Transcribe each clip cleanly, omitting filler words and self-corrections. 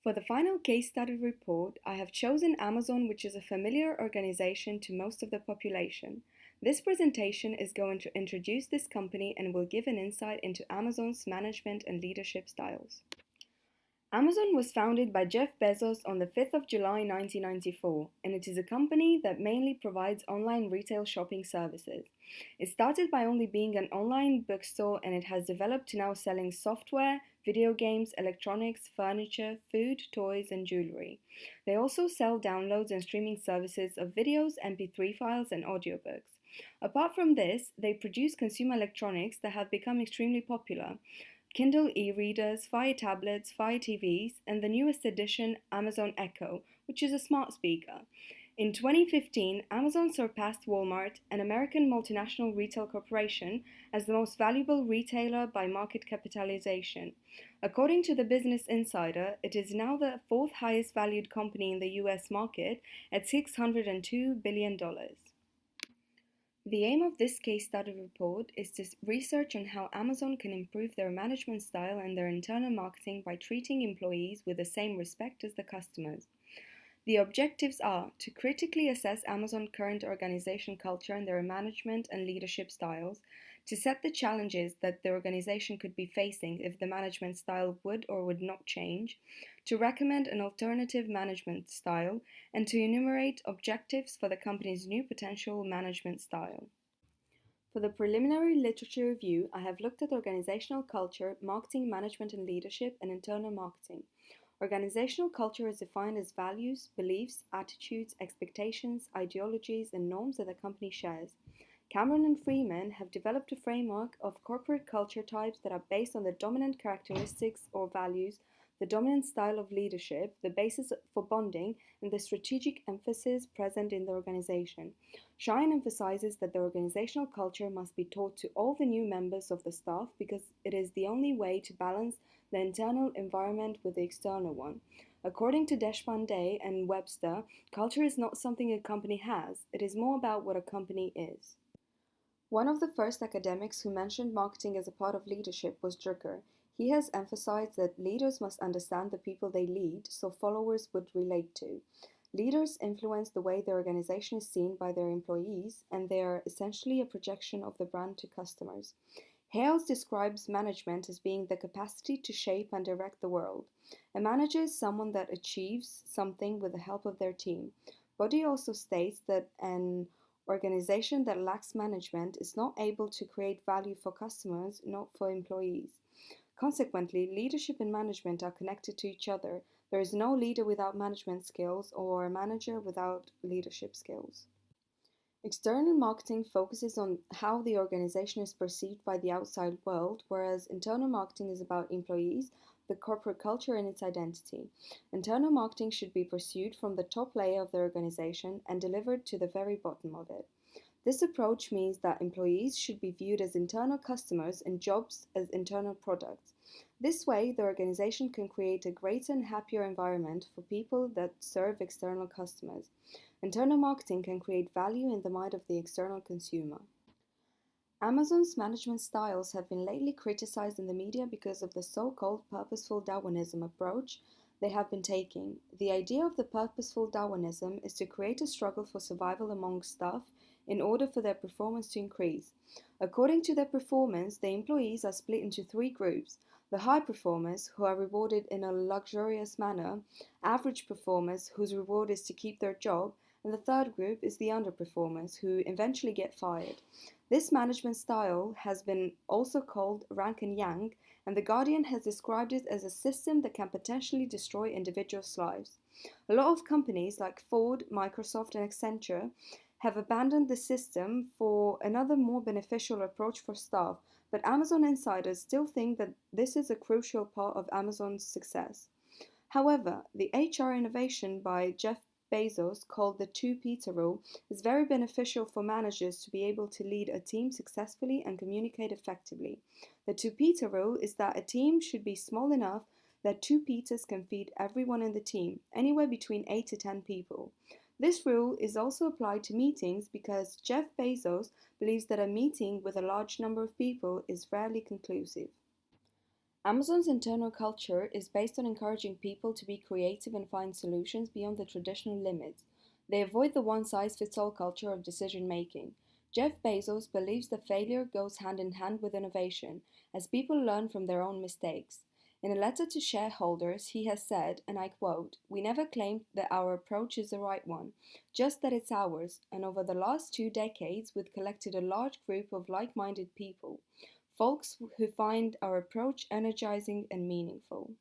For the final case study report, I have chosen Amazon, which is a familiar organization to most of the population. This presentation is going to introduce this company and will give an insight into Amazon's management and leadership styles. Amazon was founded by Jeff Bezos on the 5th of July 1994, and it is a company that mainly provides online retail shopping services. It started by only being an online bookstore, and it has developed to now selling software, video games, electronics, furniture, food, toys, and jewelry. They also sell downloads and streaming services of videos, MP3 files, and audiobooks. Apart from this, they produce consumer electronics that have become extremely popular. Kindle e-readers, Fire tablets, Fire TVs, and the newest addition, Amazon Echo, which is a smart speaker. In 2015, Amazon surpassed Walmart, an American multinational retail corporation, as the most valuable retailer by market capitalization. According to the Business Insider, it is now the fourth highest valued company in the US market at $602 billion. The aim of this case study report is to research on how Amazon can improve their management style and their internal marketing by treating employees with the same respect as the customers. The objectives are to critically assess Amazon's current organization culture and their management and leadership styles, to set the challenges that the organization could be facing if the management style would or would not change, to recommend an alternative management style, and to enumerate objectives for the company's new potential management style. For the preliminary literature review, I have looked at organizational culture, marketing, management and leadership, and internal marketing. Organizational culture is defined as values, beliefs, attitudes, expectations, ideologies, and norms that the company shares. Cameron and Freeman have developed a framework of corporate culture types that are based on the dominant characteristics or values, the dominant style of leadership, the basis for bonding, and the strategic emphasis present in the organization. Shine emphasizes that the organizational culture must be taught to all the new members of the staff because it is the only way to balance the internal environment with the external one. According to Deshpande and Webster, culture is not something a company has, it is more about what a company is. One of the first academics who mentioned marketing as a part of leadership was Drucker. He has emphasized that leaders must understand the people they lead, so followers would relate to. Leaders influence the way the organization is seen by their employees, and they are essentially a projection of the brand to customers. Hales describes management as being the capacity to shape and direct the world. A manager is someone that achieves something with the help of their team. Boddy also states that an organization that lacks management is not able to create value for customers, not for employees. Consequently, leadership and management are connected to each other. There is no leader without management skills or a manager without leadership skills. External marketing focuses on how the organization is perceived by the outside world, whereas internal marketing is about employees, the corporate culture, and its identity. Internal marketing should be pursued from the top layer of the organization and delivered to the very bottom of it. This approach means that employees should be viewed as internal customers and jobs as internal products. This way, the organization can create a greater and happier environment for people that serve external customers. Internal marketing can create value in the mind of the external consumer. Amazon's management styles have been lately criticized in the media because of the so-called purposeful Darwinism approach they have been taking. The idea of the purposeful Darwinism is to create a struggle for survival among staff in order for their performance to increase. According to their performance, the employees are split into three groups: the high performers, who are rewarded in a luxurious manner, average performers, whose reward is to keep their job, and the third group is the underperformers, who eventually get fired. This management style has been also called rank and yang, and The Guardian has described it as a system that can potentially destroy individuals' lives. A lot of companies like Ford, Microsoft, and Accenture have abandoned the system for another more beneficial approach for staff, but Amazon insiders still think that this is a crucial part of Amazon's success. However, the HR innovation by Jeff Bezos, called the two-Peter rule, is very beneficial for managers to be able to lead a team successfully and communicate effectively. The two-Peter rule is that a team should be small enough that two Peters can feed everyone in the team, anywhere between 8 to 10 people. This rule is also applied to meetings because Jeff Bezos believes that a meeting with a large number of people is rarely conclusive. Amazon's internal culture is based on encouraging people to be creative and find solutions beyond the traditional limits. They avoid the one size fits all culture of decision making. Jeff Bezos believes that failure goes hand in hand with innovation, as people learn from their own mistakes. In a letter to shareholders, he has said, and I quote, "We never claimed that our approach is the right one, just that it's ours, and over the last 2 decades, we've collected a large group of like minded people. Folks who find our approach energizing and meaningful."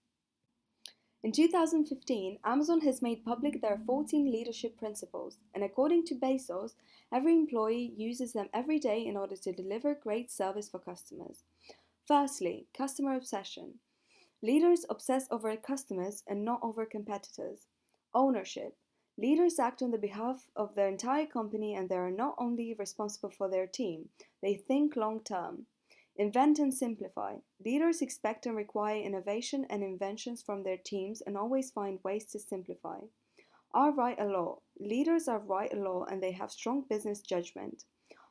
In 2015, Amazon has made public their 14 leadership principles, and according to Bezos, every employee uses them every day in order to deliver great service for customers. Firstly, customer obsession. Leaders obsess over customers and not over competitors. Ownership. Leaders act on the behalf of their entire company and they are not only responsible for their team, they think long term. Invent and simplify. Leaders expect and require innovation and inventions from their teams and always find ways to simplify. Are write a law. Leaders are write a law and they have strong business judgment.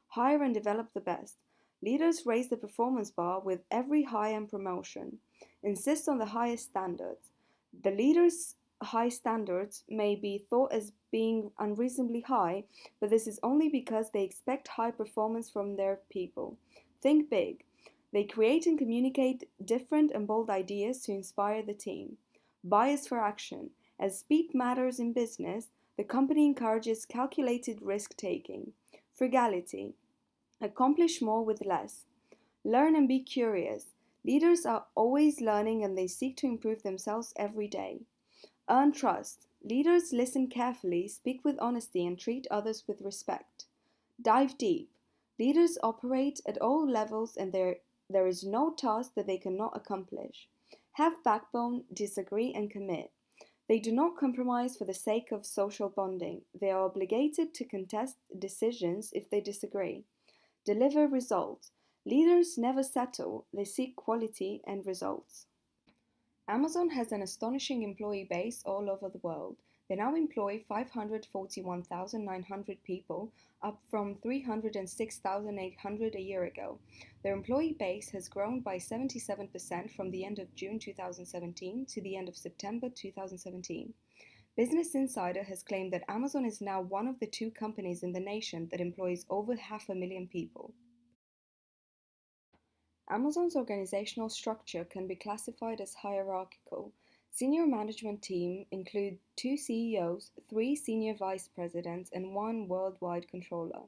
Hire and develop the best. Leaders raise the performance bar with every hire and promotion. Insist on the highest standards. The leaders' high standards may be thought as being unreasonably high, but this is only because they expect high performance from their people. Think big. They create and communicate different and bold ideas to inspire the team. Bias for action. As speed matters in business, the company encourages calculated risk taking. Frugality. Accomplish more with less. Learn and be curious. Leaders are always learning and they seek to improve themselves every day. Earn trust. Leaders listen carefully, speak with honesty, and treat others with respect. Dive deep. Leaders operate at all levels and there is no task that they cannot accomplish. Have backbone, disagree, and commit. They do not compromise for the sake of social bonding. They are obligated to contest decisions if they disagree. Deliver results. Leaders never settle, they seek quality and results. Amazon has an astonishing employee base all over the world. They now employ 541,900 people, up from 306,800 a year ago. Their employee base has grown by 77% from the end of June 2017 to the end of September 2017. Business Insider has claimed that Amazon is now one of the 2 companies in the nation that employs over 500,000 people. Amazon's organizational structure can be classified as hierarchical. Senior management team include 2 CEOs, 3 senior vice presidents, and 1 worldwide controller.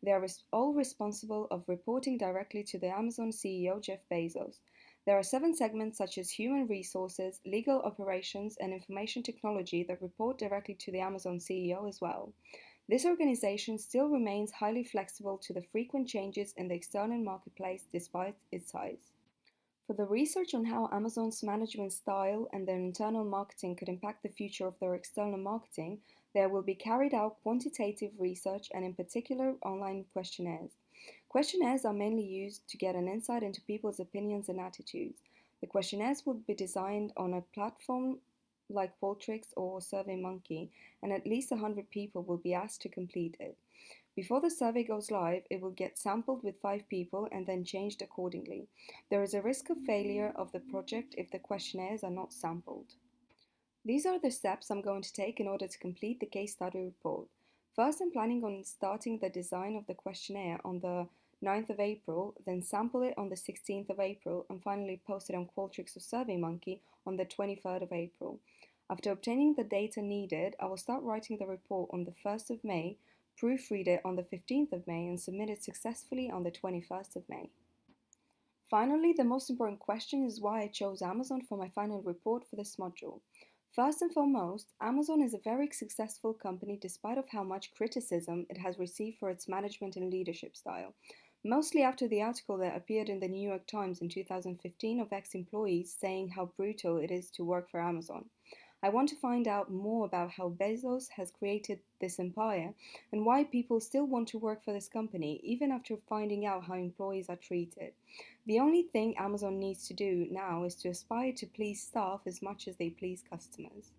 They are all responsible of reporting directly to the Amazon CEO Jeff Bezos. There are 7 segments such as human resources, legal operations, and information technology that report directly to the Amazon CEO as well. This organization still remains highly flexible to the frequent changes in the external marketplace despite its size. For the research on how Amazon's management style and their internal marketing could impact the future of their external marketing, there will be carried out quantitative research and in particular online questionnaires. Questionnaires are mainly used to get an insight into people's opinions and attitudes. The questionnaires will be designed on a platform like Qualtrics or SurveyMonkey, and at least 100 people will be asked to complete it. Before the survey goes live, it will get sampled with 5 people and then changed accordingly. There is a risk of failure of the project if the questionnaires are not sampled. These are the steps I'm going to take in order to complete the case study report. First, I'm planning on starting the design of the questionnaire on the 9th of April, then sample it on the 16th of April, and finally post it on Qualtrics or SurveyMonkey on the 23rd of April. After obtaining the data needed, I will start writing the report on the 1st of May, proofread it on the 15th of May, and submit it successfully on the 21st of May. Finally, the most important question is why I chose Amazon for my final report for this module. First and foremost, Amazon is a very successful company despite of how much criticism it has received for its management and leadership style. Mostly after the article that appeared in the New York Times in 2015 of ex-employees saying how brutal it is to work for Amazon. I want to find out more about how Bezos has created this empire and why people still want to work for this company even after finding out how employees are treated. The only thing Amazon needs to do now is to aspire to please staff as much as they please customers.